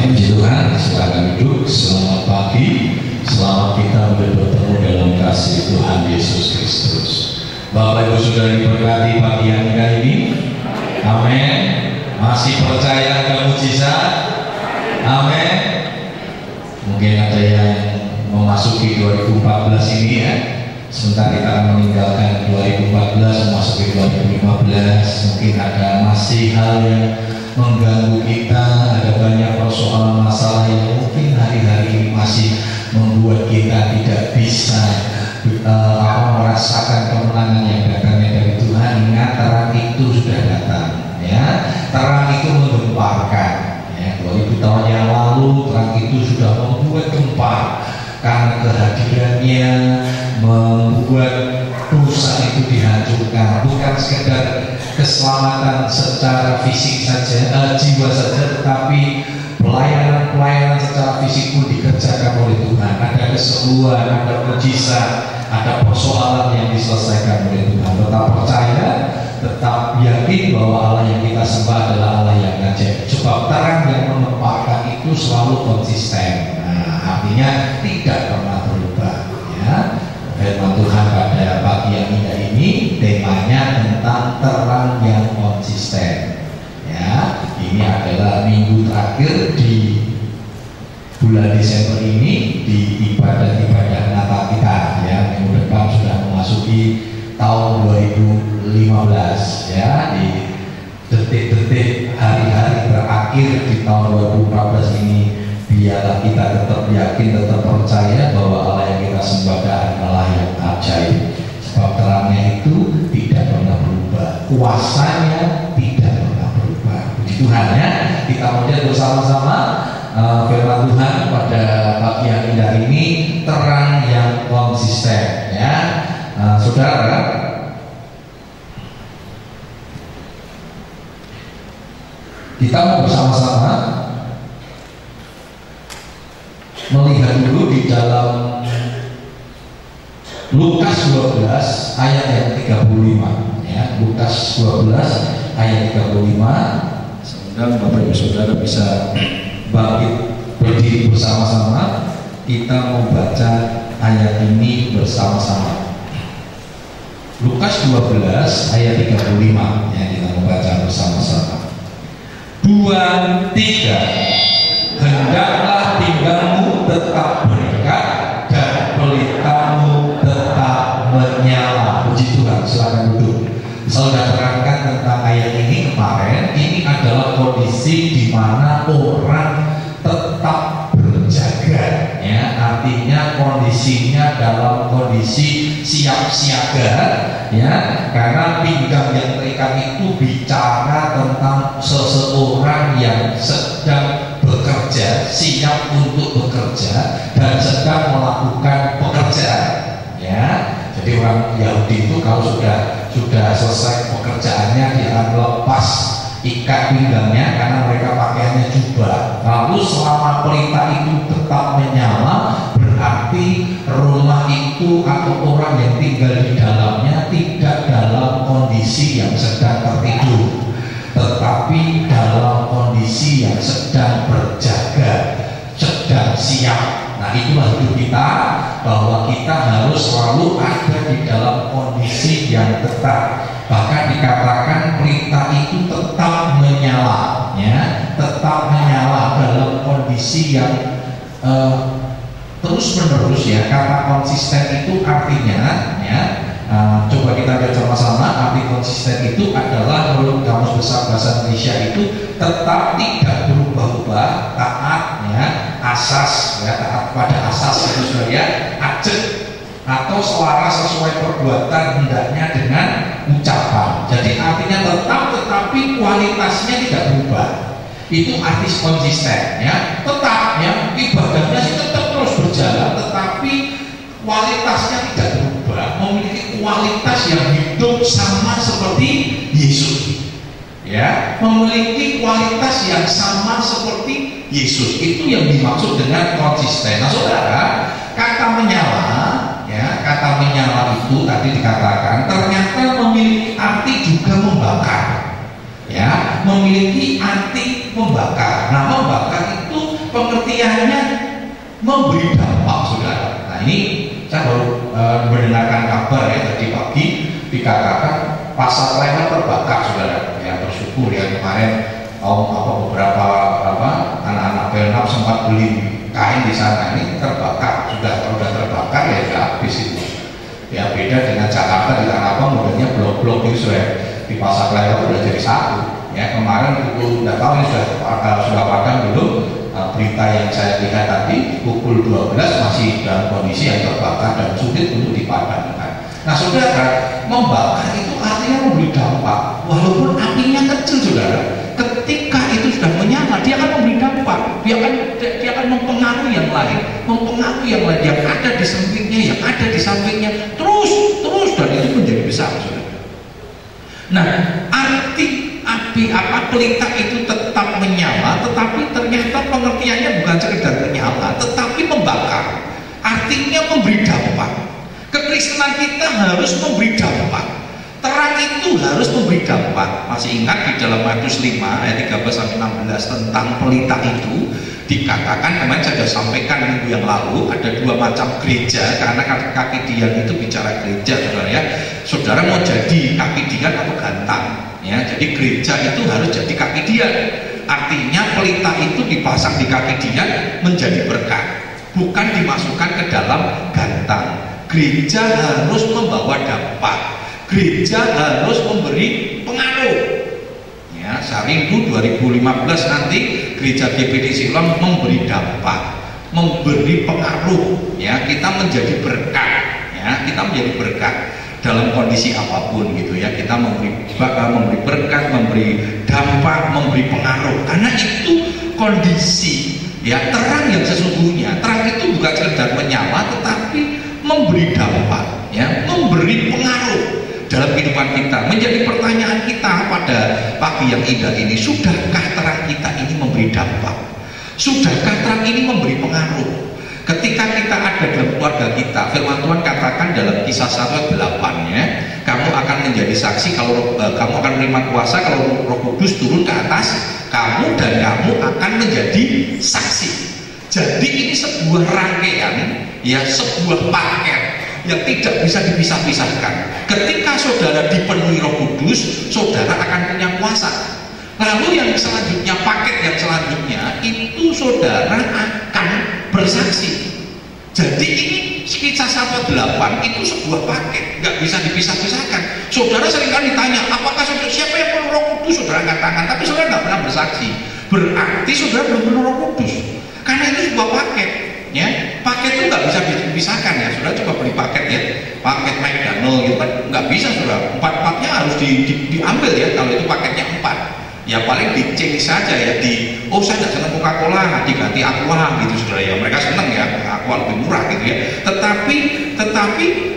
Amin. Puji Tuhan, silakan duduk. Selamat pagi. Selamat kita boleh bertemu dalam kasih Tuhan Yesus Kristus. Bapak Ibu sudah diberkati pagi yang indah ini. Amin. Masih percaya ada mujizat? Amin. Mungkin ada yang memasuki 2014 ini ya. Sebentar kita akan meninggalkan 2014 memasuki 2015. Mungkin ada masih hal yang mengganggu kita, ada banyak persoalan masalah yang mungkin hari-hari ini masih membuat kita tidak bisa merasakan kemenangan yang datangnya dari Tuhan. Ingat, terang itu sudah datang ya. Terang itu menggemparkan ya. 2000 tahun yang lalu terang itu sudah membuat gempar karena kehadirannya membuat dosa itu dihancurkan. Bukan sekedar keselamatan secara fisik saja, jiwa saja, tetapi pelayanan secara fisik pun dikerjakan oleh Tuhan. Ada kesembuhan, ada mujizat, ada persoalan yang diselesaikan oleh Tuhan. Tetap percaya, tetap yakin bahwa Allah yang kita sembah adalah Allah yang ajaib. Sebab terang yang menemparkan itu selalu konsisten. Nah, artinya tidak pernah berubah ya. Firman Tuhan pada pagi yang indah ini temanya tentang terang yang konsisten ya. Ini adalah minggu terakhir di bulan Desember ini di ibadah-ibadah Natal kita ya. Minggu depan sudah memasuki tahun 2015 ya. Di detik-detik hari-hari terakhir di tahun 2014 ini, biarlah kita tetap yakin, tetap percaya bahwa Allah yang kita sembah adalah yang ajaib. Sebab terangnya itu tidak pernah berubah, kuasanya tidak pernah berubah. Puji Tuhan ya. Kita melihat bersama-sama firman Tuhan pada pagi yang indah ini, terang yang konsisten ya. Saudara, kita mau bersama-sama melihat dulu di dalam Lukas 12 ayat yang 35 ya. Lukas 12 ayat 35. Semoga Bapak Ibu Saudara bisa bangkit berdiri bersama-sama. Kita mau baca ayat ini bersama-sama. Lukas 12 ayat 35 ya, kita mau baca bersama-sama. 2, 3. Hendaklah pinggangmu tetap berdekat dan pelitamu tetap menyala. Puji Tuhan, silakan duduk. Saudara terangkan tentang ayat ini kemarin. Ini adalah kondisi di mana orang tetap berjaga ya. Artinya kondisinya dalam kondisi siap siaga ya, karena pinggang yang terikat itu bicara tentang seseorang yang sedang bekerja, siap untuk bekerja dan sedang melakukan pekerjaan ya. Jadi orang Yahudi itu kalau sudah selesai pekerjaannya, dia akan lepas ikat pinggangnya karena mereka pakaiannya jubah. Lalu selama pelita itu tetap menyala, berarti rumah itu atau orang yang tinggal di dalamnya tidak dalam kondisi yang sedang tertidur, tetapi dalam kondisi yang sedang berjaga, sedang siap. Nah, itulah hidup kita, bahwa kita harus selalu ada di dalam kondisi yang tetap. Bahkan dikatakan pelita itu tetap menyala ya, tetap menyala dalam kondisi yang terus menerus ya. Kata konsisten itu artinya ya, coba kita lihat sama-sama. Arti konsisten itu adalah, menurut Kamus Besar Bahasa Indonesia itu tetap tidak berubah-ubah, taat ya, asas ya, taat pada asas itu ya, ajek atau selaras sesuai perbuatan hendaknya dengan ucapan. Jadi artinya tetap, tetapi kualitasnya tidak berubah. Itu arti konsisten ya. Tetap ya, ibadahnya sih tetap terus berjalan, tetapi kualitasnya tidak berubah, memiliki kualitas yang hidup sama seperti Yesus ya, memiliki kualitas yang sama seperti Yesus. Itu yang dimaksud dengan konsisten. Nah saudara, kata menyala ya, kata menyala itu tadi dikatakan ternyata memiliki arti juga membakar ya, memiliki arti membakar. Nah, membakar itu pengertiannya memberi dampak, saudara. Nah ini saya baru mendengarkan kabar ya tadi pagi dikatakan pasar lewat terbakar, saudara. Ya bersyukur ya kemarin beberapa anak-anak Belnap sempat beli kain di sana, ini terbakar, sudah terbakar ya sudah habis itu. Ya beda dengan Jakarta, di Tanah Abang modelnya blok-blok itu sudah di pasar lewat sudah jadi satu. Ya kemarin pukul nggak tahu ini sudah padam belum, berita yang saya lihat tadi pukul 12 masih dalam kondisi yang terbakar dan sulit untuk dipadamkan. Nah saudara, membakar itu artinya memberi dampak walaupun apinya kecil, saudara. Ketika itu sudah menyala, dia akan memberi dampak, dia akan mempengaruhi yang lain yang ada di sampingnya, terus dan itu menjadi besar, saudara. Nah, arti api pelita itu tetap menyala, tetapi ternyata pengertiannya bukan sekedar menyala, tetapi membakar. Artinya memberi dampak. Kekristenan kita harus memberi dampak. Terang itu harus memberi dampak. Masih ingat di dalam Matius 5 ayat 13-16 tentang pelita itu dikatakan, kemarin saya sudah sampaikan minggu yang lalu, ada dua macam gereja, karena kaki dian itu bicara gereja, saudara ya. Saudara mau jadi kaki dian atau gantang ya, jadi gereja itu harus jadi kaki dian. Artinya pelita itu dipasang di kaki dian menjadi berkat, bukan dimasukkan ke dalam gantang. Gereja harus membawa dampak, gereja harus memberi pengaruh. Ya, saya rindu 2015 nanti gereja GPD Silom memberi dampak, memberi pengaruh. Ya, kita menjadi berkat. Ya, kita menjadi berkat dalam kondisi apapun gitu ya. Kita memberi berkat, memberi dampak, memberi pengaruh. Karena itu kondisi ya terang yang sesungguhnya. Terang itu bukan sekedar menyala, tetapi memberi dampak, ya, memberi pengaruh dalam kehidupan kita. Menjadi pertanyaan kita pada pagi yang indah ini, sudahkah terang kita ini memberi dampak? Sudahkah terang ini memberi pengaruh? Ketika kita ada dalam keluarga kita, firman Tuhan katakan dalam Kisah 1:8 ya, kamu akan menjadi saksi kalau kamu akan menerima kuasa kalau Roh Kudus turun ke atas kamu, dan kamu akan menjadi saksi. Jadi ini sebuah rangkaian, ya, sebuah paket yang tidak bisa dipisah-pisahkan. Ketika saudara dipenuhi Roh Kudus, saudara akan punya kuasa. Lalu yang selanjutnya, paket yang selanjutnya itu saudara akan bersaksi. Jadi ini Kisah 1:8 itu sebuah paket, nggak bisa dipisah-pisahkan. Saudara seringkali ditanya, apakah siapa yang penuh Roh Kudus? Saudara angkat tangan, tapi saudara nggak pernah bersaksi. Berarti saudara belum penuh Roh Kudus. Karena itu sebuah paket, ya. Paket itu nggak bisa dipisahkan ya. Saudara coba beli paket ya, paket McDonald gitu kan, nggak bisa saudara. Empat-empatnya harus diambil ya. Kalau itu paketnya 4, ya paling di-change saja ya. Saya nggak senang Coca-Cola, diganti Aqua gitu saudara ya. Mereka senang ya, Aqua lebih murah gitu ya. Tetapi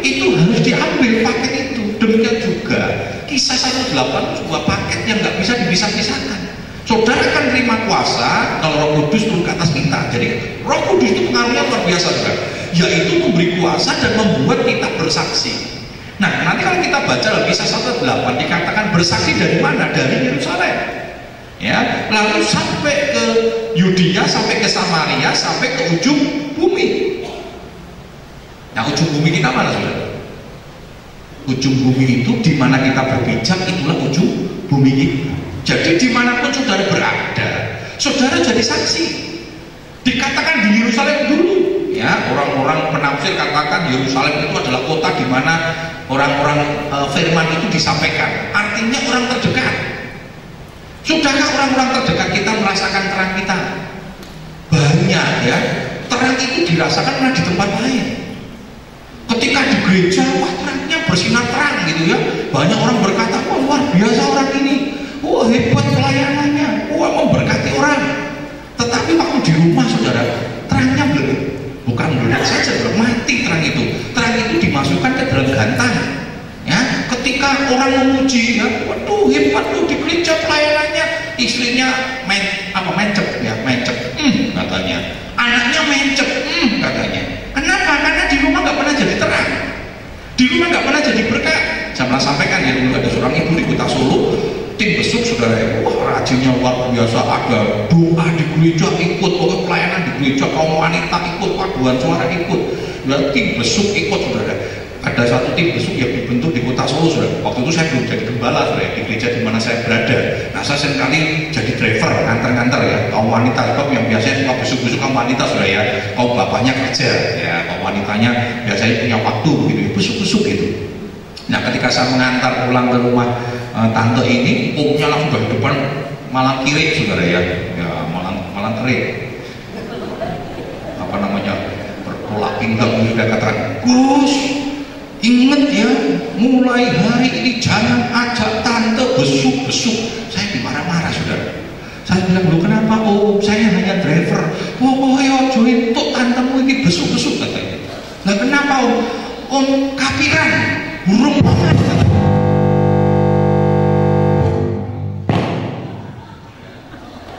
itu harus diambil paket itu. Demikian juga Kisah 1:8 itu sebuah paket yang nggak bisa dipisah-pisahkan. Saudara akan terima kuasa kalau Roh Kudus turun ke atas kita. Jadi Roh Kudus itu pengaruhnya luar biasa, saudara, yaitu memberi kuasa dan membuat kita bersaksi. Nah, nanti kalau kita baca dalam Kisah 1:8 dikatakan bersaksi dari mana? Dari Yerusalem. Ya, lalu sampai ke Yudea, sampai ke Samaria, sampai ke ujung bumi. Nah, ujung bumi kita mana, saudara? Ujung bumi itu di mana kita berpijak, itulah ujung bumi kita. Jadi dimanapun saudara berada, saudara jadi saksi. Dikatakan di Yerusalem dulu, ya, orang-orang penafsir katakan Yerusalem itu adalah kota di mana orang-orang firman itu disampaikan. Artinya orang terdekat. Sudahkah orang-orang terdekat kita merasakan terang kita? Banyak ya, terang itu dirasakan di tempat lain. Ketika di gereja, wah terangnya bersinar terang gitu ya. Banyak orang berkata, wah luar biasa orang ini. Wah hebat pelayanannya, wah memberkati orang. Tetapi waktu di rumah saudara, terangnya bukan meledak saja, mati terang itu. Terang itu dimasukkan ke dalam gantang. Ya, ketika orang memuji, ya, waduh hebat tuh di gereja pelayanannya, istrinya mencep katanya, anaknya mencep katanya. Kenapa? Karena di rumah nggak pernah jadi terang, di rumah nggak pernah jadi berkat. Saya pernah sampaikan ya, dulu ada seorang ibu di kota Solo. tim besuk saudara, wah rajinnya luar biasa, ada doa di gereja ikut, pokoknya pelayanan di gereja, kaum wanita ikut, paduan suara ikut, tim besuk ikut saudara. Ada satu tim besuk yang dibentuk di kota Solo saudara. Waktu itu saya belum jadi gembala saudara, di gereja di mana saya berada. Nah saya seringkali jadi driver, nganter-nganter ya, kaum wanita sebab yang biasanya suka besuk-besuk kaum wanita saudara ya, kaum bapaknya kerja ya, kaum wanitanya biasanya punya waktu begitu, besuk-besuk gitu. Nah ketika saya mengantar pulang ke rumah tante ini, omnya langsung dari depan malang kiri saudara ya, malang kiri, apa namanya, bertolak pinggang sudah katakan, Gus, ingat ya, mulai hari ini jangan ajak tante besuk-besuk. Saya dimarah-marah saudara. Saya bilang, lu kenapa om? Saya hanya driver. Pokoknya ojo entuk tantemu ini besuk-besuk katanya. Nah kenapa om? Om kapiran, burung banget.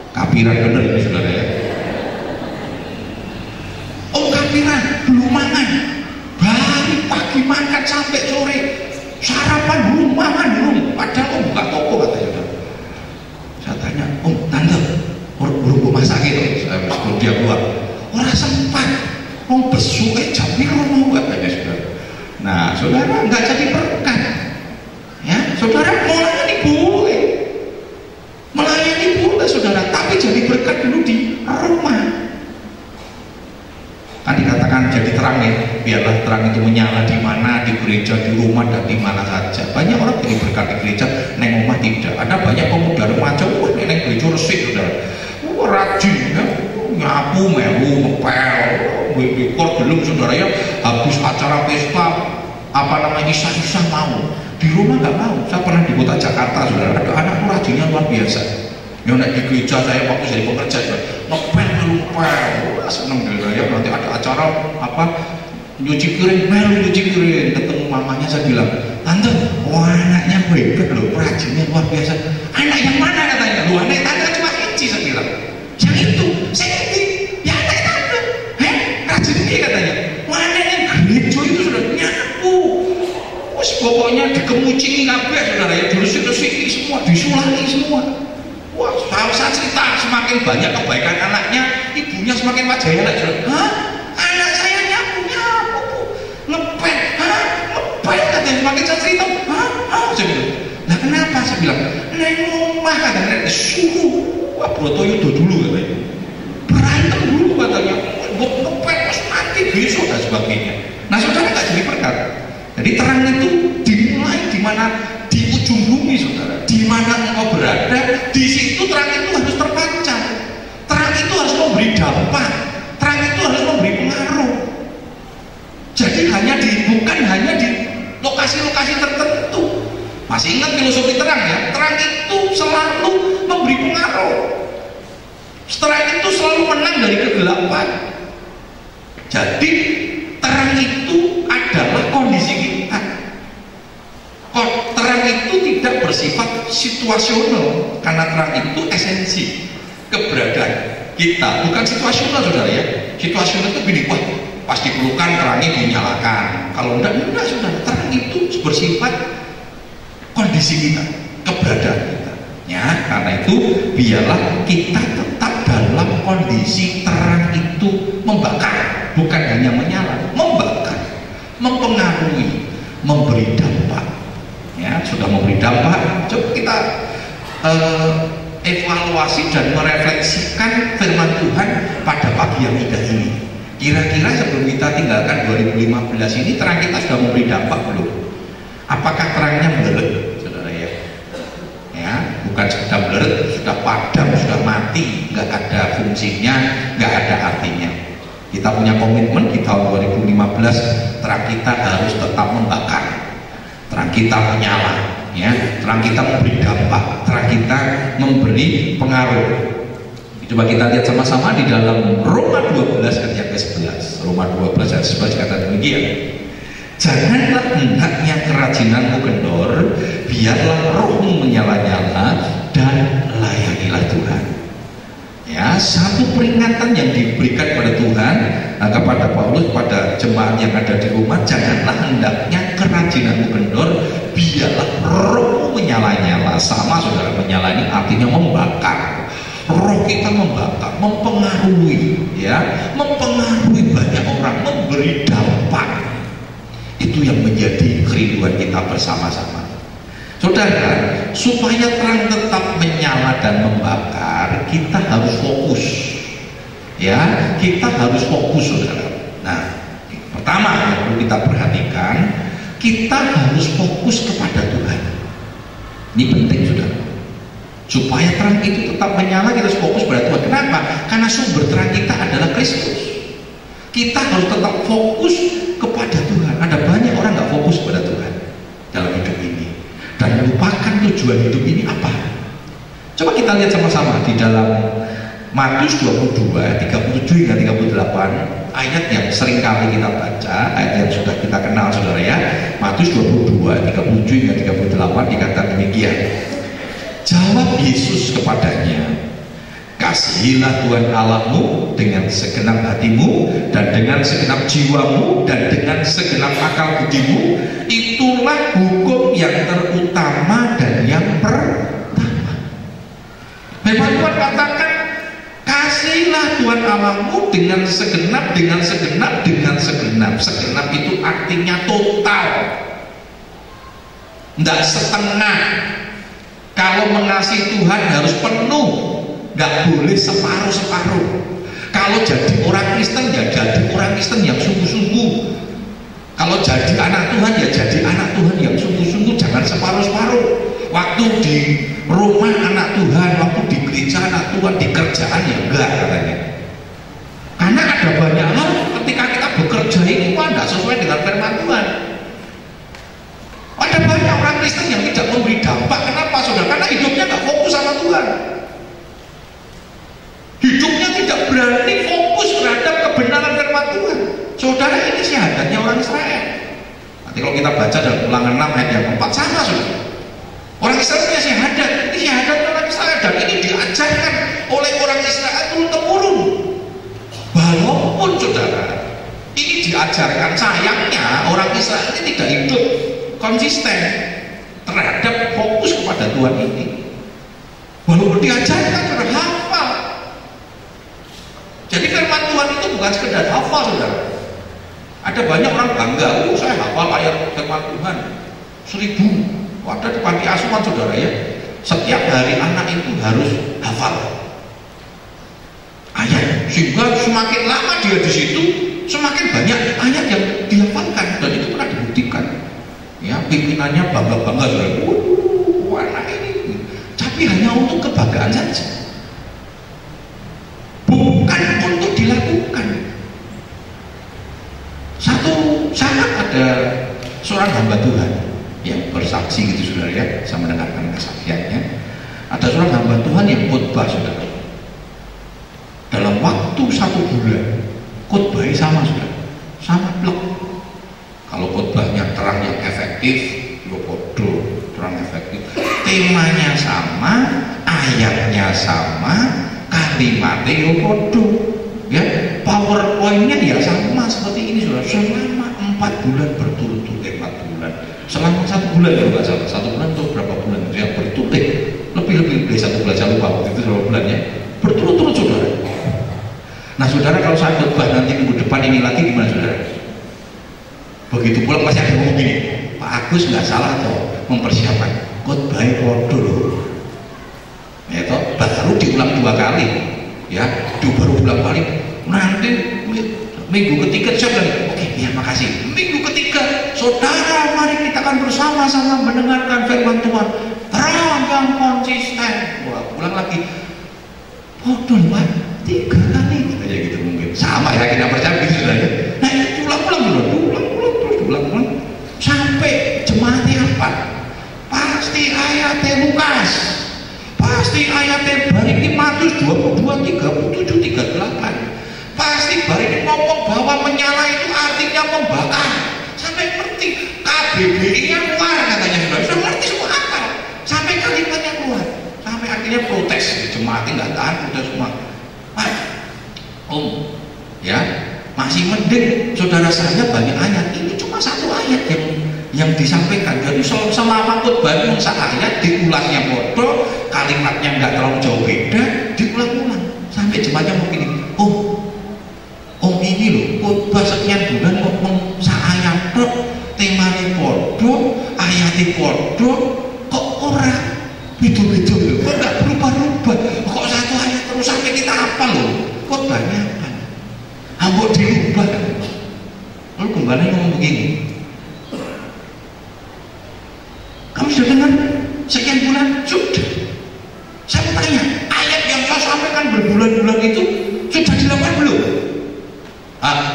Kapiran bener ini saudara ya. Om kapiran, belum makan. Dari pagi makan sampai sore, sarapan belum makan belum. Padahal om buka toko katanya. Saya tanya, om tante, belum masak gitu. Sebelum dia keluar, orang sempat. Om besuk jam ini mau katanya saudara. Nah saudara nggak jadi berkat. Ya saudara melayani boleh saudara, tapi jadi berkat dulu di rumah. Kan dikatakan jadi terang ya, biarlah terang itu menyala di mana, di gereja, di rumah, dan di mana saja. Banyak orang jadi berkat di gereja, neng rumah tidak. Ada banyak pemuda remaja, wah neng gereja resik saudara, wah rajin ya, nyapu, melu, ngepel, dekor belum saudara ya, habis acara pesta, apa namanya, isa-isa mau. Di rumah nggak mau. Saya pernah di kota Jakarta saudara, ada anakku rajinnya luar biasa. Yang naik di gereja saya waktu jadi pekerja, ngepel, wah seneng ya. Nanti ada acara apa, nyuci piring, nyuci piring, ketemu mamanya saya bilang, tante, wah anaknya hebat loh, rajinnya luar biasa. Anak yang mana katanya? Lu anak tante cuma inci, saya bilang. Yang itu, saya ngerti, ya anak tante, rajinnya katanya. Mana yang gereja itu sudah nyapu, wes pokoknya dikemucing kabeh saudara ya, diresik-resiki semua, disulani semua. Wah, saya cerita semakin banyak kebaikan anaknya, ibunya semakin wajahnya lah. Hah? Anak saya nyapu bu, ngepel, ngepel katanya. Semakin saya cerita, saya bilang, nah kenapa? Saya bilang, neng rumah katanya, suruh, wah Brotoyodo dulu katanya, berantem dulu katanya, ngepel pas mati besok dan sebagainya. Nah saudara nggak jadi berkat. Jadi terang itu dimulai di mana? Di ujung bumi saudara, di mana engkau berada, di situ terang itu harus terpancar. Terang itu harus memberi dampak, terang itu harus memberi pengaruh. Jadi bukan hanya di lokasi-lokasi tertentu. Masih ingat filosofi terang ya? Terang itu selalu memberi pengaruh. Terang itu selalu menang dari kegelapan. Jadi terang itu adalah kondisi kita. Terang itu tidak bersifat situasional, karena terang itu esensi keberadaan kita, bukan situasional saudara ya. Situasional itu begini, wah pas diperlukan terangnya dinyalakan, kalau enggak saudara. Terang itu bersifat kondisi kita, keberadaan kita ya. Karena itu biarlah kita tetap dalam kondisi terang itu membakar, bukan hanya menyala, membakar, mempengaruhi, memberi dampak. Ya, sudah memberi dampak. Coba kita evaluasi dan merefleksikan firman Tuhan pada pagi yang indah ini. Kira-kira sebelum kita tinggalkan 2015 ini, terang kita sudah memberi dampak belum? Apakah terangnya melerut, saudara ya? Ya, bukan sekedar melerut, sudah padam, sudah mati, nggak ada fungsinya, nggak ada artinya. Kita punya komitmen di tahun 2015, terang kita harus tetap membakar. Terang kita menyala, ya. Terang kita memberi dampak, terang kita memberi pengaruh. Coba kita lihat sama-sama di dalam Roma 12 ayat ke-11. Roma 12 ayat 11 kata demikian. Janganlah hendaknya kerajinanmu kendor, biarlah rohmu menyala-nyala dan layanilah Tuhan. Ya, satu peringatan yang diberikan pada Tuhan kepada Paulus, pada jemaat yang ada di rumah, janganlah hendaknya kerajinanmu kendor, biarlah dialah roh menyala-nyala. Sama saudara, menyala ini artinya membakar. Roh kita membakar, mempengaruhi, ya, mempengaruhi banyak orang, memberi dampak. Itu yang menjadi kerinduan kita bersama-sama. Saudara, supaya terang tetap menyala dan membakar, kita harus fokus, ya, kita harus fokus, saudara. Nah, pertama yang perlu kita perhatikan, kita harus fokus kepada Tuhan. Ini penting, saudara. Supaya terang itu tetap menyala, kita harus fokus pada Tuhan. Kenapa? Karena sumber terang kita adalah Kristus. Kita harus tetap fokus kepada Tuhan. Ada banyak orang nggak fokus pada Tuhan dalam hidup ini dan melupakan tujuan hidup ini apa. Coba kita lihat sama-sama di dalam Matius 22 37 hingga 38, ayat yang sering kali kita baca, ayat yang sudah kita kenal, saudara, ya. Matius 22 37 hingga 38 dikatakan demikian. Jawab Yesus kepadanya, kasihilah Tuhan Allahmu dengan segenap hatimu dan dengan segenap jiwamu dan dengan segenap akal budimu. Itulah hukum yang terutama dan yang pertama. Firman Tuhan katakan, kasihilah Tuhan Allahmu dengan segenap, dengan segenap, dengan segenap. Segenap itu artinya total, tidak setengah. Kalau mengasihi Tuhan harus penuh, nggak boleh separuh-separuh. Kalau jadi orang Kristen, ya jadi orang Kristen yang sungguh-sungguh. Kalau jadi anak Tuhan, ya jadi anak Tuhan yang sungguh-sungguh, jangan separuh-separuh. Waktu di rumah anak Tuhan, waktu di gereja anak Tuhan, di kerjaan ya enggak, katanya. Karena ada banyak hal ketika kita bekerja ini tidak sesuai dengan firman Tuhan. Ada banyak orang Kristen yang tidak memberi dampak. Kenapa, saudara? Karena hidupnya nggak fokus sama Tuhan. Hidupnya tidak berani fokus terhadap kebenaran firman Tuhan. Saudara, ini syahadatnya orang Israel. Nanti kalau kita baca dalam Ulangan 6 ayat yang 4, sama, saudara. Orang Israel punya syahadat. Ini syahadat orang Israel, dan ini diajarkan oleh orang Israel turun-temurun. Walaupun, saudara, ini diajarkan, sayangnya orang Israel ini tidak hidup konsisten terhadap fokus kepada Tuhan ini. Walaupun diajarkan, saudara, hafal. Jadi firman Tuhan itu bukan sekedar hafal, saudara. Ada banyak orang bangga, saya hafal ayat firman Tuhan 1000. Ada di panti asuhan, saudara, ya. Setiap hari anak itu harus hafal ayat, sehingga semakin lama dia di situ, semakin banyak ayat yang dihafalkan, dan itu pernah dibuktikan. Ya, pimpinannya bangga-bangga, saudara. Anak ini, tapi hanya untuk kebanggaan saja, bukan untuk dilakukan. Satu saat ada seorang hamba Tuhan yang bersaksi, gitu, saudara, ya. Saya mendengarkan kesaksiannya. Ada seorang hamba Tuhan yang khotbah, saudara. Dalam waktu 1 bulan khotbahnya sama, saudara, sama plek. Kalau khotbahnya terang yang efektif, yo podo terang efektif. Temanya sama, ayatnya sama, kalimatnya yo podo, ya. PowerPoint-nya ya sama seperti ini, saudara. Selama 4 bulan berturut-turut, 4 bulan. Selama 1 bulan, kalau nggak salah, 1 bulan atau berapa bulan dia berturut, lebih dari 1 bulan, saya lupa waktu itu berapa bulannya, berturut-turut, saudara. Nah, saudara, kalau saya khotbah nanti minggu depan ini lagi, gimana, saudara? Begitu pulang masih ada ngomong gini, Pak Agus nggak salah toh mempersiapkan khotbah podo loh, ya toh, baru diulang 2 kali, ya, baru ulang kali. Nanti minggu ketiga saya bilang, oke, ya makasih. Minggu ketiga, saudara, mari kita akan bersama-sama mendengarkan firman Tuhan terang yang konsisten. Wah, ulang lagi, podo Pak, 3 kali, kayak gitu mungkin. Sama ya, kita percaya gitu, saudara. Nah, itu ulang-ulang sampai jemaatnya apa? Pasti ayatnya Lukas, pasti ayatnya bari Matius 22 37 38, pasti bari ngomong bahwa menyala itu artinya membakar. Sampai ngerti KBBI-nya keluar, katanya, saudara. Sudah ngerti semua apa? Sampai kalimatnya keluar, sampai akhirnya protes. Jemaatnya nggak tahan, udah semua, Pak, Om, ya, masih mending saudara saya banyak ayat, ini cuma 1 ayat yang disampaikan. Jadi selama khotbah itu ayat diulasnya bodoh, kalimatnya nggak terlalu jauh beda, diulang-ulang sampai jemaatnya mungkin ini loh khotbah sekian bulan ngomong ayat tok, temanya bodoh, ayatnya bodoh, kok orang beda-beda loh, kok nggak berubah-ubah, kok satu ayat terus sampai kita apa loh, khotbahnya apa? Ambok dirubah. Lalu kembali ngomong begini, kamu sudah dengar sekian bulan? Sudah. Saya mau tanya, ayat yang saya sampaikan berbulan-bulan itu sudah dilakukan belum?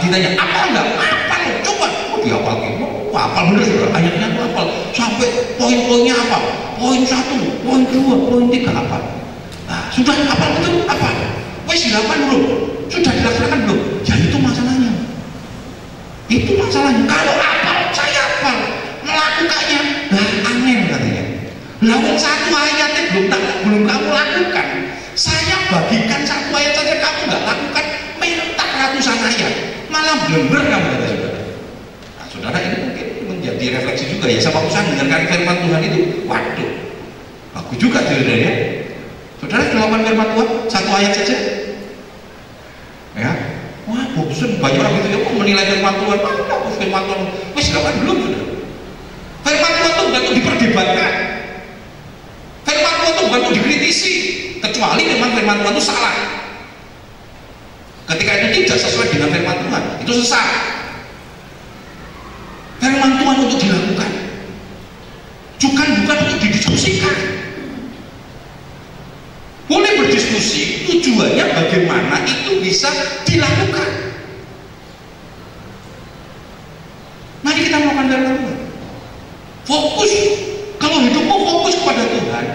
Ditanya, apa enggak? Apa loh? Coba, dihafal gitu. Hafal bener sudah, ayatnya hafal. Sampai poin-poinnya apa? Poin 1, poin 2, poin 3 apa? Sudah hafal betul? Apa? Wes dilakukan belum? Sudah dilaksanakan belum? Ya itu masalahnya. Itu masalahnya. Kalau hafal, saya hafal. Melakukannya, aneh katanya. Lalu satu ayatnya belum kamu lakukan. Saya bagikan satu ayat saja kamu nggak lakukan, minta ratusan ayat, malah bener kamu kata saudara. Nah, saudara ini mungkin menjadi refleksi juga ya. Sama usaha mendengarkan firman Tuhan itu, waduh, bagus juga saudara ya. Saudara melakukan firman Tuhan satu ayat saja, ya. Wah, bosan banyak orang gitu ya, kok menilai firman Tuhan, mana firman Tuhan, wes lakukan belum saudara. Firman Tuhan itu bukan untuk diperdebatkan. Firman Tuhan itu bukan untuk dikritisi, kecuali memang firman Tuhan itu salah. Ketika itu tidak sesuai dengan firman Tuhan, itu sesat. Firman Tuhan untuk dilakukan, bukan untuk didiskusikan. Boleh berdiskusi, tujuannya bagaimana itu bisa dilakukan. Mari kita melakukan firman Tuhan. Fokus, kalau hidupmu fokus kepada Tuhan,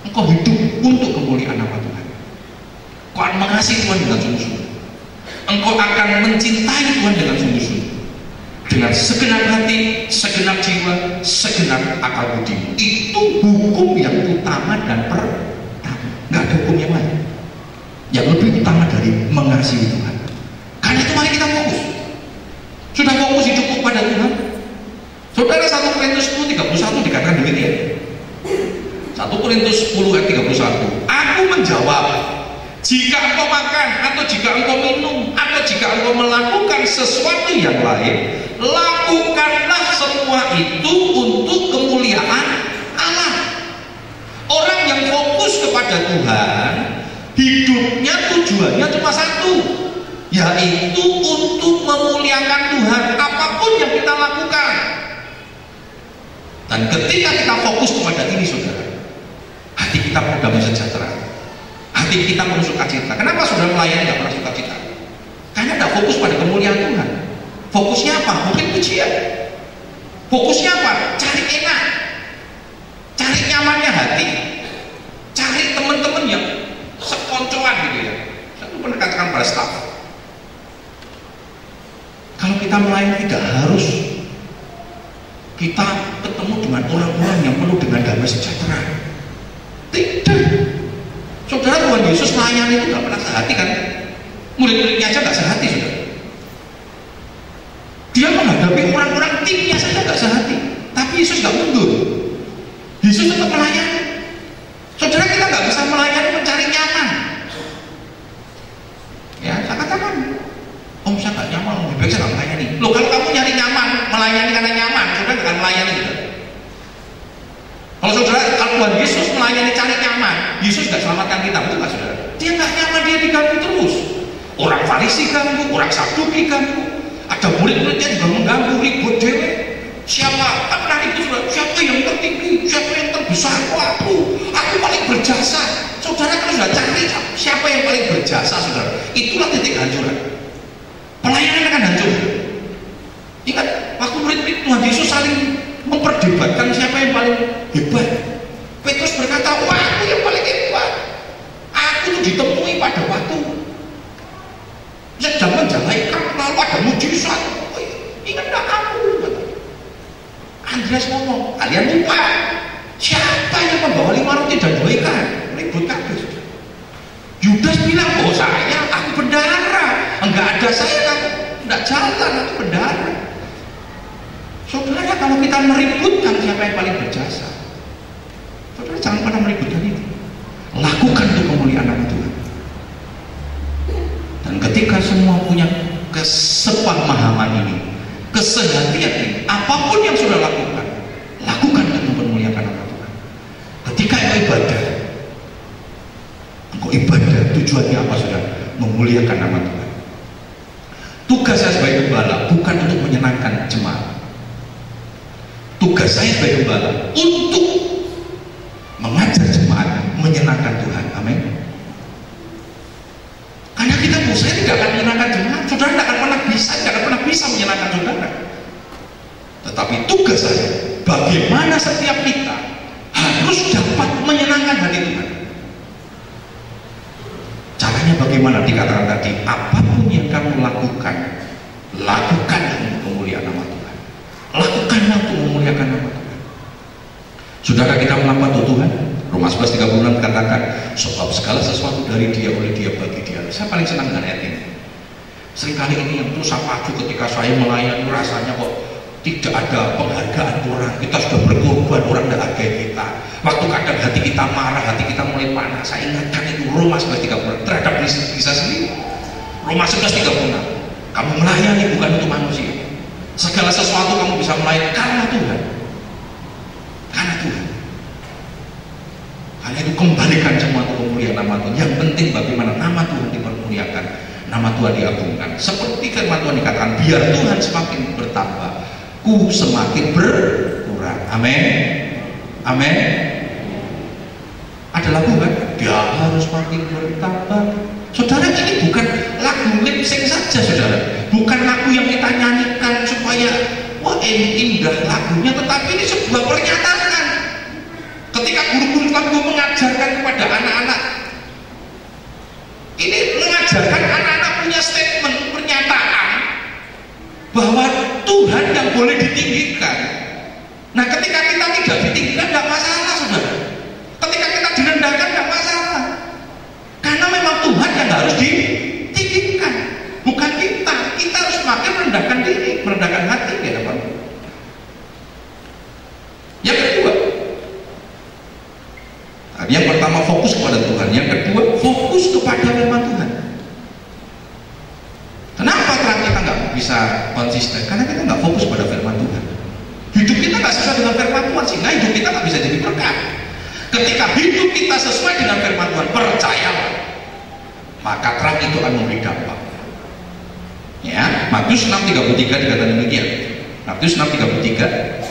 engkau hidup untuk kemuliaan nama Tuhan. Engkau akan mengasihi Tuhan dengan sungguh-sungguh. Engkau akan mencintai Tuhan dengan sungguh-sungguh, dengan segenap hati, segenap jiwa, segenap akal budimu. Itu hukum yang utama dan pertama. Nggak ada hukum yang lain yang lebih utama dari mengasihi Tuhan. Karena itu mari kita fokus. Sudah fokus hidupmu kepada Tuhan. Saudara, 1 Korintus 10:31 dikatakan demikian. 1 Korintus 10 ayat 31. Aku menjawab, jika engkau makan atau jika engkau minum atau jika engkau melakukan sesuatu yang lain, lakukanlah semua itu untuk kemuliaan Allah. Orang yang fokus kepada Tuhan, hidupnya tujuannya cuma satu, yaitu untuk memuliakan Tuhan apapun yang kita lakukan. Dan ketika kita fokus kepada ini saudara, hati kita penuh damai sejahtera, hati kita penuh sukacita. Kenapa saudara melayani tidak pernah sukacita? Karena tidak fokus pada kemuliaan Tuhan. Fokusnya apa? Mungkin pujian. Fokusnya apa? Cari enak, cari nyamannya hati, cari teman-teman yang sekoncoan gitu ya. Saya pernah katakan pada staff, kalau kita melayani tidak harus kita ketemu dengan orang-orang yang penuh dengan damai sejahtera. Tidak. Saudara, Tuhan Yesus melayani itu gak pernah sehati kan? Murid-muridnya aja gak sehati saudara. Dia menghadapi orang-orang timnya saja gak sehati, tapi Yesus gak mundur. Yesus tetap melayani. Saudara, kita gak bisa melayani mencari nyaman. Ya, saya katakan, om saya gak nyaman, lebih baik saya gak melayani. Loh, kalau kamu nyari nyaman, melayani karena nyaman, saudara gak melayani saudara. Kalau saudara, kalau Tuhan Yesus melayani cari nyaman, Yesus gak selamatkan kita, betul gak saudara? Dia gak nyaman, dia diganggu terus. Orang Farisi ganggu, orang Saduki ganggu, ada murid-muridnya juga mengganggu, ribut dewe. Siapa? Kan pernah itu saudara, siapa yang tertinggi, siapa yang terbesar? Aku paling berjasa. Saudara, kalau sudah cari siapa yang paling berjasa saudara, itulah titik hancuran. Pelayanan akan hancur. Ingat, waktu murid-murid Tuhan Yesus saling memperdebatkan siapa yang paling hebat. Petrus berkata, wah, aku yang paling hebat. Aku tuh ditemui pada waktu sedang menjalaikan, lalu ada mujizat. Ingat gak aku? Andreas ngomong, kalian lupa siapa yang membawa 5 roti dan 2 ikan? Ribut kabeh. Yudas bilang, oh saya, aku bendahara. Enggak ada saya, kamu enggak jalan, aku bendahara. kalau kita meributkan siapa yang paling berjasa, saudara jangan pernah meributkan itu. Lakukan untuk kemuliaan nama Tuhan. Dan ketika semua punya kesepamahaman ini, kesehatian ini, apapun yang sudah lakukan untuk mempermuliakan nama Tuhan. Ketika engkau ibadah, tujuannya apa saudara? Memuliakan nama Tuhan. Tugas saya sebagai gembala bukan untuk menyenangkan jemaat. Tugas saya sebagai gembala untuk mengajar jemaat menyenangkan Tuhan. Amin. Karena saya tidak akan menyenangkan jemaat, saudara tidak akan pernah bisa menyenangkan saudara. Tetapi tugas saya, bagaimana setiap kita harus dapat menyenangkan hati Tuhan. Caranya bagaimana? Dikatakan tadi, apapun yang kamu lakukan untuk memuliakan nama Tuhan. Lakukanlah untuk memuliakan nama Tuhan. Saudara, kita melakukan untuk Tuhan. Roma 11:36 katakan, sebab segala sesuatu dari Dia, oleh Dia, bagi Dia. Saya paling senang dengan ayat ini. Seringkali ini yang terus saya pacu ketika saya melayani, rasanya kok tidak ada penghargaan orang. Kita sudah berkorban, orang tidak hargai kita. Waktu kadang hati kita marah, hati kita mulai panas, saya ingatkan itu Roma 11:36 terhadap diri kita sendiri. Roma 11:36, kamu melayani bukan untuk manusia. Segala sesuatu kamu bisa melayani karena Tuhan. Karena Tuhan. Karena itu kembalikan semua untuk kemuliaan nama Tuhan. Yang penting bagaimana nama Tuhan dipermuliakan, nama Tuhan diagungkan. Seperti firman Tuhan dikatakan, biar Tuhan semakin bertambah, ku semakin berkurang. Amin. Amin. Ada lagu kan? Dia harus semakin bertambah. Saudara, ini bukan lagu lip sync saja, saudara. Bukan lagu yang kita nyanyikan supaya wah ini indah lagunya, tetapi ini sebuah pernyataan. Ketika guru-guru lagu mengajarkan kepada anak-anak, ini mengajarkan anak-anak punya statement, pernyataan bahwa Tuhan yang boleh ditinggikan. Nah, ketika kita tidak ditinggikan tidak masalah, saudara. Ketika kita direndahkan tidak masalah, karena memang Tuhan yang harus ditinggikan, bukan kita. Kita harus semakin merendahkan diri, merendahkan hati di hadapan Tuhan. Yang kedua, yang pertama fokus kepada Tuhan, yang kedua fokus kepada firman Tuhan. Kenapa terang kita nggak bisa konsisten? Karena kita nggak fokus pada firman Tuhan. Hidup kita nggak sesuai dengan firman Tuhan, sehingga hidup kita nggak bisa jadi berkat. Ketika hidup kita sesuai dengan firman Tuhan, percayalah, maka terang itu akan memberi dampak. Ya, Matius 6:33 dikatakan demikian. Matius 6:33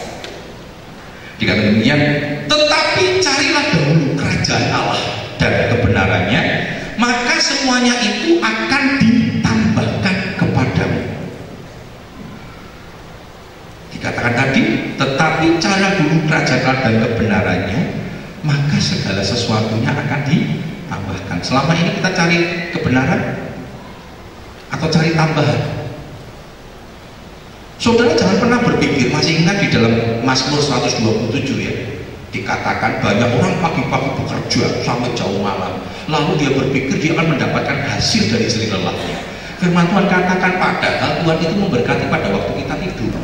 dikatakan demikian. Tetapi carilah dahulu kerajaan Allah dan kebenarannya, maka semuanya itu akan ditambahkan kepadamu. Dikatakan tadi, tetapi carilah dulu kerajaan Allah dan kebenarannya, maka segala sesuatunya akan ditambahkan. Selama ini kita cari kebenaran atau cari tambahan? Saudara jangan pernah berpikir, masih ingat di dalam Mazmur 127 ya, dikatakan banyak orang pagi-pagi bekerja sampai jauh malam, lalu dia berpikir dia akan mendapatkan hasil dari jerih lelahnya. Firman Tuhan katakan, padahal Tuhan itu memberkati pada waktu kita tidur.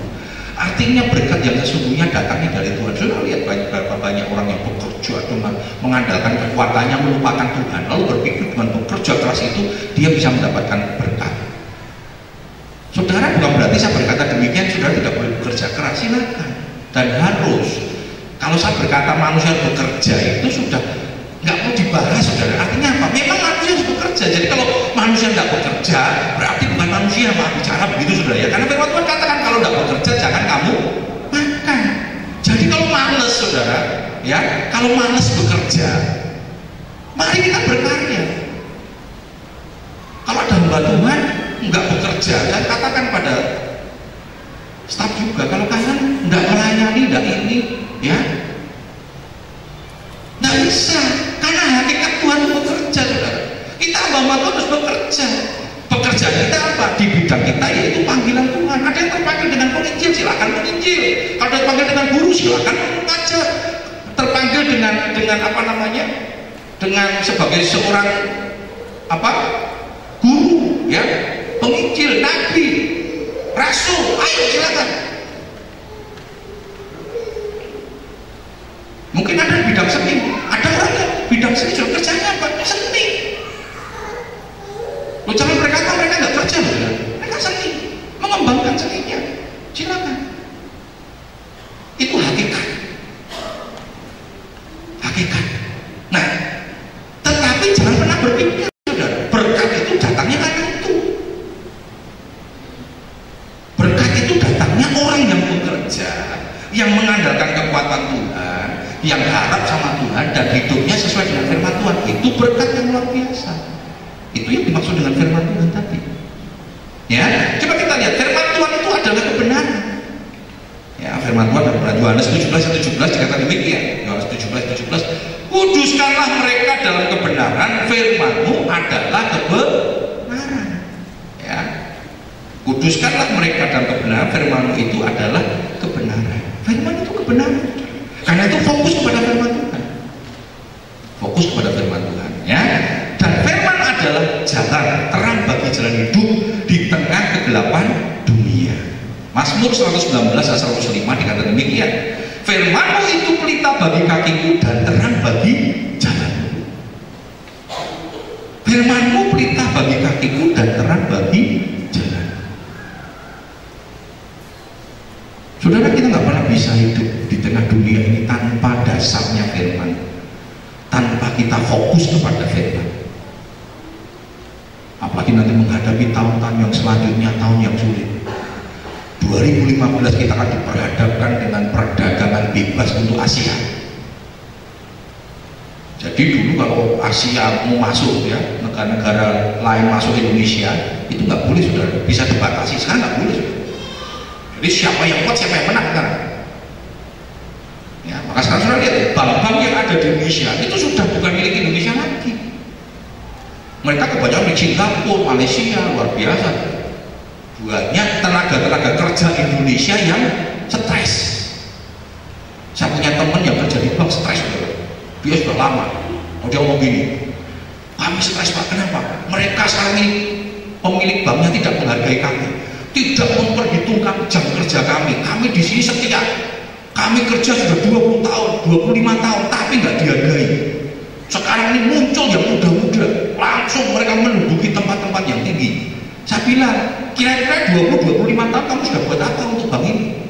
Artinya berkat yang sesungguhnya datangnya dari Tuhan. Sudah lihat berapa banyak orang yang bekerja dengan mengandalkan kekuatannya, melupakan Tuhan, lalu berpikir dengan bekerja keras itu dia bisa mendapatkan berkat. Saudara, bukan berarti saya berkata demikian saudara tidak boleh bekerja keras, silakan. Dan harus. Kalau saya berkata manusia bekerja itu sudah nggak mau dibahas, saudara. Artinya apa? Memang manusia harus bekerja. Jadi kalau manusia nggak bekerja, berarti bukan manusia. Maaf bicara begitu, saudara ya. Karena firman Tuhan katakan kalau nggak bekerja jangan kamu makan. Jadi kalau malas, saudara, ya, kalau malas bekerja, mari kita berkarya. Kalau ada hamba Tuhan nggak bekerja, saya katakan pada staf juga, kalau kalian nggak melayani, nggak ini, ya, nggak bisa, karena hakikat Tuhan bekerja, saudara. Kita hamba Tuhan harus bekerja. Pekerjaan kita apa? Di bidang kita yaitu panggilan Tuhan. Ada yang terpanggil dengan penginjil, silakan penginjil. Kalau ada terpanggil dengan guru, silakan mengajar. Terpanggil dengan apa namanya? Dengan sebagai seorang apa? Guru, ya, penginjil, nabi, rasul, ayo silakan. jangan berkata mereka nggak kerja loh, saudara. Mereka seni, mengembangkan seninya. Silakan. Itu hakikat. Hakikat. Nah, tetapi jangan pernah berpikir, saudara, berkat itu datangnya karena itu. Berkat itu datangnya orang yang bekerja, yang mengandalkan kekuatan Tuhan, yang harap sama Tuhan dan hidupnya sesuai dengan firman Tuhan. Itu berkat yang luar biasa. Itu yang dimaksud dengan firman Tuhan tadi. Ya, coba kita lihat firman Tuhan itu adalah kebenaran. Ya, firman Tuhan dalam Yohanes 17:17 dikatakan demikian. Yohanes 17:17, kuduskanlah mereka dalam kebenaran, firman-Mu adalah kebenaran. Ya, kuduskanlah mereka dalam kebenaran, firman-Mu itu adalah kebenaran. Firman itu kebenaran. Karena itu fokus kepada firman Tuhan. Fokus kepada firman Tuhan, ya. Dan firman adalah jalan terang bagi jalan hidup di tengah kegelapan dunia. Mazmur 119 ayat 105 dikatakan demikian. Firman-Mu itu pelita bagi kakiku dan terang bagi jalanku. Firman-Mu pelita bagi kakiku dan terang bagi jalan. Saudara, kita nggak pernah bisa hidup di tengah dunia ini tanpa dasarnya firman, tanpa kita fokus kepada firman. Apalagi nanti menghadapi tahun-tahun yang selanjutnya, tahun yang sulit. 2015 kita akan diperhadapkan dengan perdagangan bebas untuk Asia. Jadi dulu kalau Asia mau masuk, ya, negara-negara lain masuk Indonesia, itu nggak boleh, saudara, bisa dibatasi. Sekarang nggak boleh, saudara. Jadi siapa yang kuat, siapa yang menang kan? Ya, maka sekarang saudara lihat, bank-bank yang ada di Indonesia itu sudah bukan milik Indonesia lagi. Mereka kebanyakan di Singapura, Malaysia, luar biasa. Banyak tenaga-tenaga kerja Indonesia yang stres. Saya punya teman yang kerja di bank stres, saudara. Dia sudah lama. Dia ngomong gini, kami stres Pak, kenapa? Mereka sekarang ini pemilik banknya tidak menghargai kami, tidak memperhitungkan jam kerja kami. Kami di sini setia. Kami kerja sudah 20 tahun, 25 tahun, tapi nggak dihargai. Sekarang ini muncul yang muda-muda, langsung mereka menduduki tempat-tempat yang tinggi. Saya bilang, kira-kira 20-25 tahun kamu sudah buat apa untuk bank ini?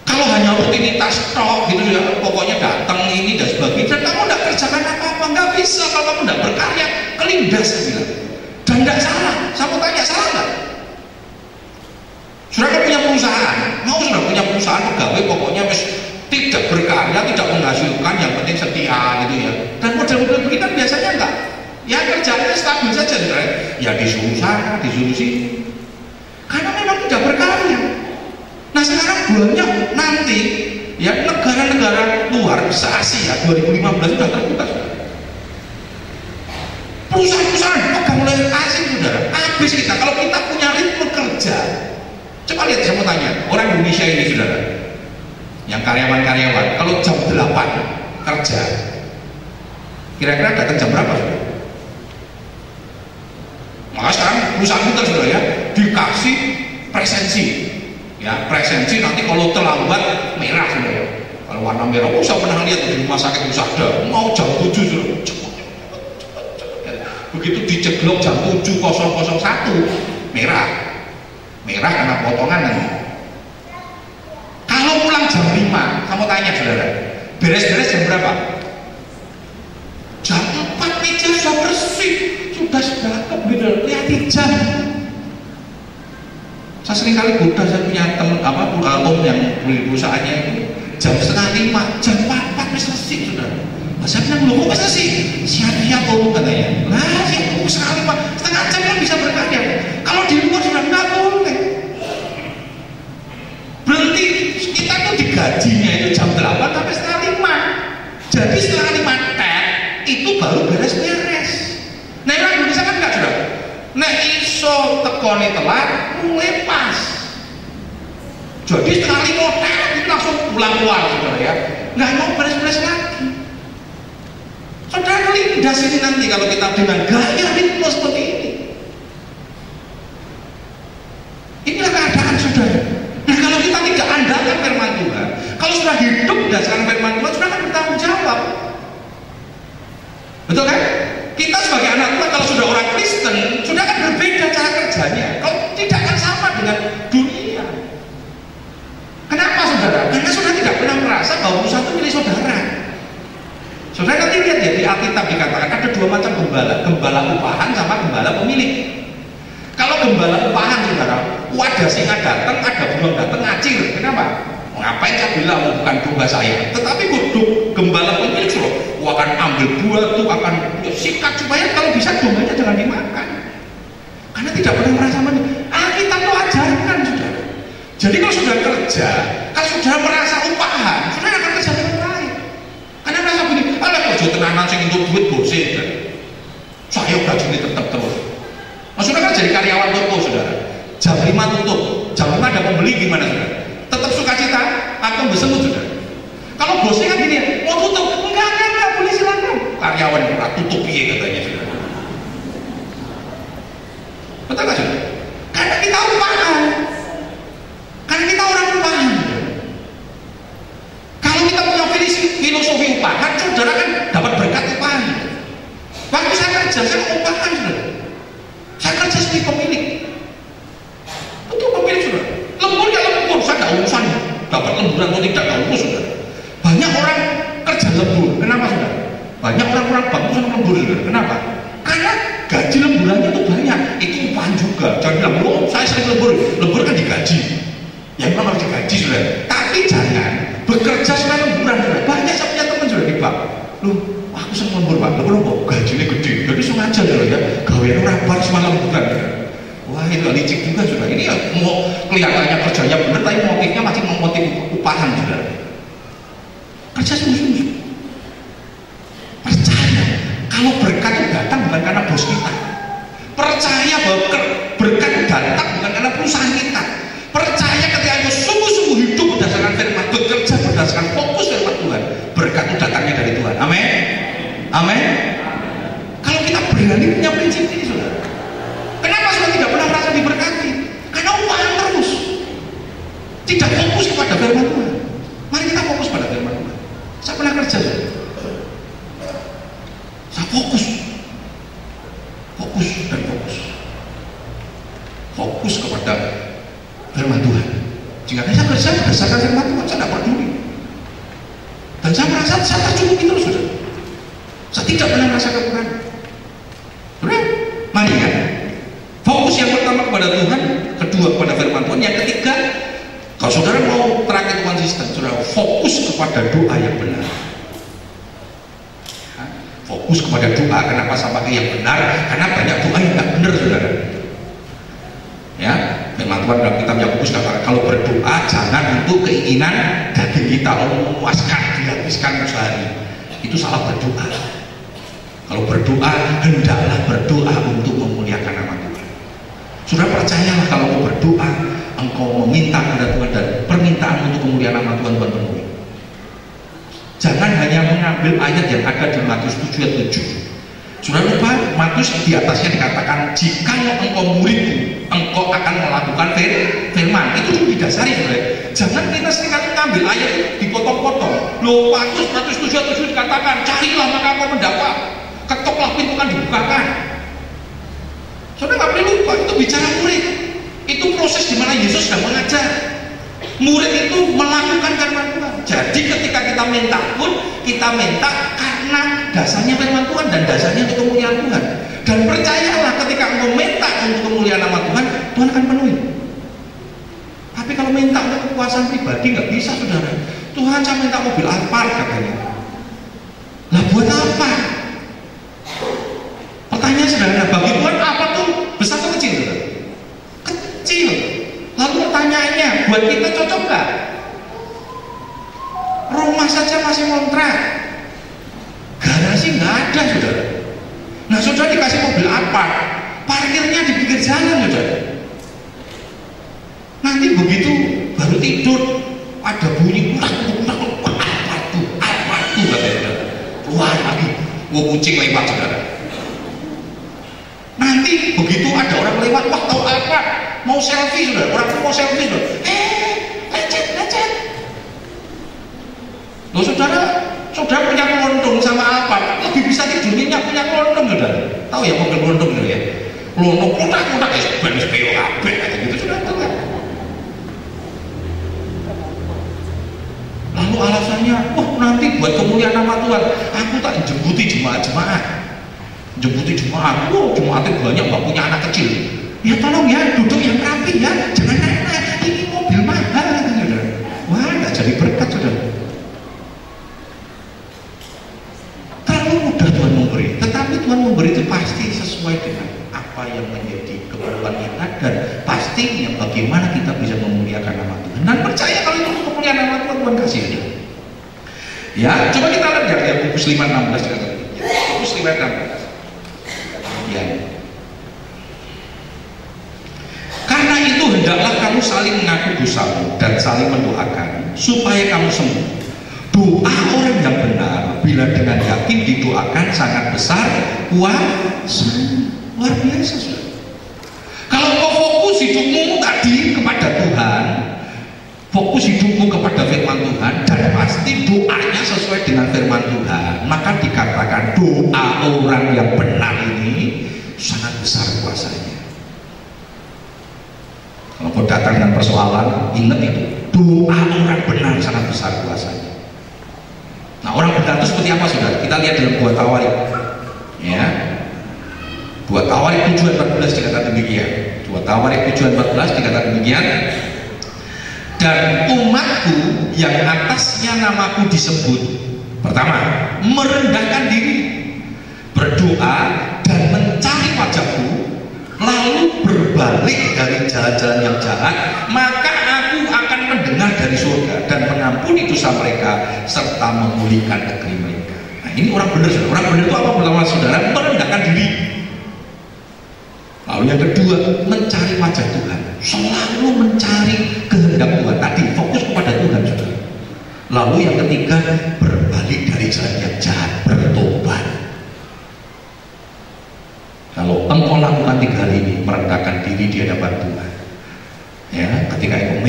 Kalau hanya rutinitas tok gitu ya, pokoknya datang ini dan sebagainya, dan kamu tidak kerjakan apa-apa, nggak bisa. Kalau kamu tidak berkarya, kelindas, saya bilang. Dan tidak salah. Saya mau tanya, salah nggak? Sudah kan punya perusahaan, mau sudah punya perusahaan pegawai, pokoknya tidak berkarya, tidak menghasilkan, yang penting setia gitu ya. Dan model-model begini biasanya enggak. Ya kerjanya stabil saja, saudara. Ya disuruh sana, disuruh sini. Karena memang tidak berkarya. Nah sekarang banyak nanti ya negara-negara luar se-Asia 2015 sudah terbuka, saudara. Perusahaan-perusahaan pegang oleh asing, saudara. Habis kita, kalau kita punya ritme kerja. Coba lihat, saya mau tanya, orang Indonesia ini, saudara, yang karyawan-karyawan, kalau jam 8 kerja, kira-kira datang jam berapa, saudara? Maka sekarang perusahaan kita, saudara, ya, dikasih presensi, ya, presensi nanti kalau terlambat merah, saudara. Kalau warna merah, saya pernah lihat di rumah sakit Usada, mau jam 7, saudara, cepet. Begitu diceglok jam 7.001 merah karena potongan nanti. Kalau pulang jam 5, kamu tanya, saudara, beres-beres jam berapa? Jam 4 meja sudah bersih, sudah cakep gitu, lihat jam. Saya sering kali goda, saya punya teman om yang beli perusahaannya itu jam 4:30, jam 4 selesai, saudara. Nah, saya bilang, loh kok selesai? Siap-siap om, katanya. Nah siap sekali Pak, setengah jam kan bisa berkarya. Kalau di luar sudah nggak boleh. Berhenti, kita tuh digajinya itu jam 8 sampai setengah 5. Jadi setengah 5 itu baru beres-beres. Nah orang Indonesia kan enggak, saudara. Nah iso tekoni telat mulai pas. Jadi setengah 5 itu langsung pulang keluar, saudara, ya. Nggak mau beres-beres lagi. Saudara lindas ini nanti kalau kita dengan gaya ritme seperti ini. Inilah keadaan, saudara. Nah kalau kita tidak andalkan firman Tuhan, kalau sudah hidup berdasarkan firman Tuhan, sudah akan bertanggung jawab. Betul kan? Kita sebagai anak Tuhan, kalau sudah orang gembala upahan sama gembala pemilik. Kalau gembala upahan saudara, ada singa datang, ada burung datang ngacir. Kenapa? Ngapain saya bilang bukan domba saya? Tetapi gembala pemilik loh, akan ambil buah tuh, akan sikat supaya kalau bisa dombanya jangan dimakan. Karena tidak pernah merasa kita tuh ajarkan saudara. Jadi kalau sudah kerja, kalau sudah merasa upahan, saudara akan kerja dengan baik. Karena merasa begini, alah kerja tenanan sing untuk duit bosen. Saya gajinya tetap terus. Maksudnya kan jadi karyawan toko saudara. Jam 5 tutup, jam 5 ada pembeli gimana saudara? Tetap sukacita atau bersemut saudara? Kalau bosnya kan gini, mau tutup, enggak, boleh silakan. Karyawan pernah tutup piye katanya saudara. Betul nggak saudara? Karena kita upahan, karena kita orang upahan. Kalau kita punya filosofi upahan, saudara kan dapat berkat upahan. Waktu saya kerja, saya upahan saudara. Saya kerja sebagai pemilik. Betul pemilik saudara. Lembur ya lembur, saya tidak urusan dapat lemburan atau tidak, tidak urus saudara. Banyak orang kerja lembur, kenapa saudara? Banyak orang-orang bagus yang lembur saudara. Kenapa? Karena gaji lemburannya itu banyak. Itu upahan juga. Jangan bilang, oh saya sering lembur kan digaji. Ya memang harus digaji saudara. Tapi jangan bekerja sebagai lemburan saudara. Banyak saya punya teman saudara di bank. Loh, aku sering lembur pak, lembur kok gajinya gede. Jadi sengaja ya, gawean orang bar semalam lemburan. Wah itu licik juga saudara. Ini ya mau kelihatannya kerjanya benar, tapi motifnya masih motif upahan saudara. Kerja sungguh-sungguh. Percaya kalau berkat itu datang bukan karena bos kita. Percaya bahwa berkat datang bukan karena perusahaan kita. Percaya ketika kita sungguh-sungguh hidup berdasarkan firman, bekerja berdasarkan fokus firman Tuhan, berkat itu datangnya dari Tuhan. Amin. Amin. Kalau kita berani punya prinsip ini saudara, kenapa saudara tidak pernah merasa diberkati? Karena upahan terus, tidak fokus kepada firman Tuhan. Mari kita fokus pada firman Tuhan. Saya pernah kerja saudara, saya fokus dan fokus kepada firman Tuhan. Jika saya kerja berdasarkan firman Tuhan, saya tidak peduli. Dan saya merasa saya tercukupi terus saudara. Saya tidak pernah merasa kekurangan. Mari ya. Fokus yang pertama kepada Tuhan, kedua kepada firman Tuhan, yang ketiga, kalau saudara mau terakhir konsisten, saudara fokus kepada doa yang benar. Fokus kepada doa. Kenapa saya pakai yang benar? Karena banyak doa yang tidak benar saudara. Ya, firman Tuhan dalam kitab Yakobus katakan kalau berdoa jangan untuk keinginan daging kita, memuaskan, dihabiskan sehari. Itu salah berdoa. Kalau berdoa, hendaklah berdoa untuk memuliakan nama Tuhan. Sudah percayalah kalau engkau berdoa, engkau meminta kepada Tuhan dan permintaan untuk kemuliaan nama Tuhan penuhi. Jangan hanya mengambil ayat yang ada di Matius 7 ayat 7. Sudah lupa, Matius di atasnya dikatakan jika engkau muridku, engkau akan melakukan firman. Itu didasari saudara. Jangan kita seringkali mengambil ayat dipotong-potong. Loh, Matius 7 ayat 7 dikatakan carilah maka engkau mendapat, ketoklah pintu kan dibukakan. Saudara nggak perlu lupa, itu bicara murid. Itu proses di mana Yesus sedang mengajar. Murid itu melakukan firman Tuhan. Jadi ketika kita minta pun, kita minta karena dasarnya firman Tuhan dan dasarnya untuk kemuliaan Tuhan. Dan percayalah ketika engkau minta untuk kemuliaan nama Tuhan, Tuhan akan penuhi. Tapi kalau minta untuk kepuasan pribadi nggak bisa saudara. Tuhan saya minta mobil Alphard katanya. Lah buat apa? Pertanyaan sederhana, bagi Tuhan apa tuh besar atau kecil saudara? Kecil. Lalu pertanyaannya, buat kita cocok nggak? Rumah saja masih kontrak, garasi nggak ada saudara. Nah saudara dikasih mobil apa? Parkirnya di pinggir jalan saudara. Nanti begitu baru tidur ada bunyi apa tuh katanya. Keluar lagi, mau kucing lewat saudara. Nanti begitu ada orang lewat, wah tahu apa? Mau selfie saudara, orang mau selfie saudara. Lecet. Loh saudara punya kelondong sama apa? Lebih bisa tidur nyenyak punya kelondong saudara. Tahu ya mobil kelondong itu ya? Kelondong kotak-kotak ya ban sepeo kabeh gitu sudah tahu kan? Lalu alasannya, wah nanti buat kemuliaan nama Tuhan, aku tak jemputi jemaat-jemaat. jemputi jemaat, jemaatnya banyak, nggak punya anak kecil, ya tolong ya duduk yang rapi ya, jangan naik, ini mobil mahal, saudara. Wah, nggak jadi berkat, saudara. Terlalu mudah Tuhan memberi, tetapi Tuhan memberi itu pasti sesuai dengan apa yang menjadi keperluan kita, dan pastinya bagaimana kita bisa memuliakan nama Tuhan. Dan percaya kalau itu memuliakan nama Tuhan, Tuhan kasih aja. Ya, coba kita lihat ya Yakobus 5:16 kata. Yakobus 5:16. Ya. Karena itu hendaklah kamu saling mengaku dosamu dan saling mendoakan supaya kamu sembuh. Doa orang yang benar bila dengan yakin didoakan sangat besar kuasanya. Luar biasa, saudara. Kalau kau fokus hidupmu tadi kepada Tuhan, fokus hidupmu kepada firman Tuhan, dan pasti doanya sesuai dengan firman Tuhan, maka dikatakan doa orang yang benar ini sangat besar kuasanya. Kalau kau datang dengan persoalan, ingat itu, doa orang benar sangat besar kuasanya. Nah, orang benar itu seperti apa, saudara? Kita lihat dalam Buah Tawarik, ya. Buah Tawarik 7:14 dikatakan demikian. Buah Tawarik 7:14 dikatakan demikian. Dan umatku yang atasnya namaku disebut, pertama, merendahkan diri, berdoa dan mencari wajahku, lalu berbalik dari jalan-jalan yang jahat, maka aku akan mendengar dari surga dan mengampuni dosa mereka serta memulihkan negeri mereka. Nah, ini orang benar, saudara. Orang benar itu apa pertama, saudara? Merendahkan diri. Lalu yang kedua, mencari wajah Tuhan, selalu mencari kehendak Tuhan. Tadi fokus kepada Tuhan, saudara. Lalu yang ketiga, berbalik dari jalan yang jahat, bertobat. Kalau engkau lakukan 3 hal ini, merendahkan diri di hadapan Tuhan, ya, ketika engkau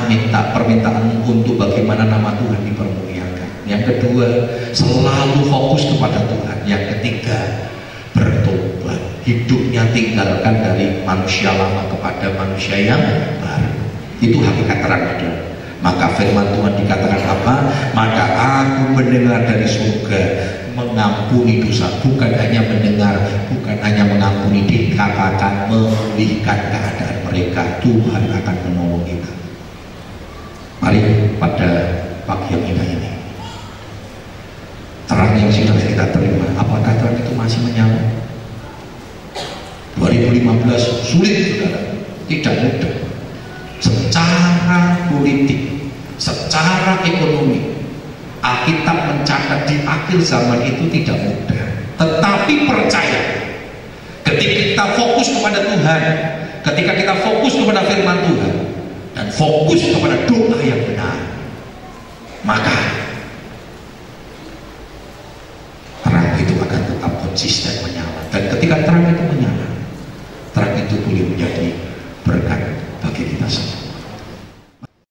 minta permintaan untuk bagaimana nama Tuhan dipermuliakan. Yang kedua, selalu fokus kepada Tuhan. Yang ketiga, bertobat, hidupnya tinggalkan dari manusia lama kepada manusia yang baru. Itu hakikat terang. Maka firman Tuhan dikatakan apa? Maka aku mendengar dari surga, mengampuni dosa. Bukan hanya mendengar, bukan hanya mengampuni, dikatakan memulihkan keadaan mereka. Tuhan akan menolong kita. Mari pada pagi yang indah ini, terang yang sudah kita terima, apakah terang itu masih menyala? 2015 sulit, saudara, tidak mudah. Secara politik, secara ekonomi, Alkitab mencatat di akhir zaman itu tidak mudah. Tetapi percaya, ketika kita fokus kepada Tuhan, ketika kita fokus kepada firman Tuhan, dan fokus kepada doa yang benar, maka terang itu akan tetap konsisten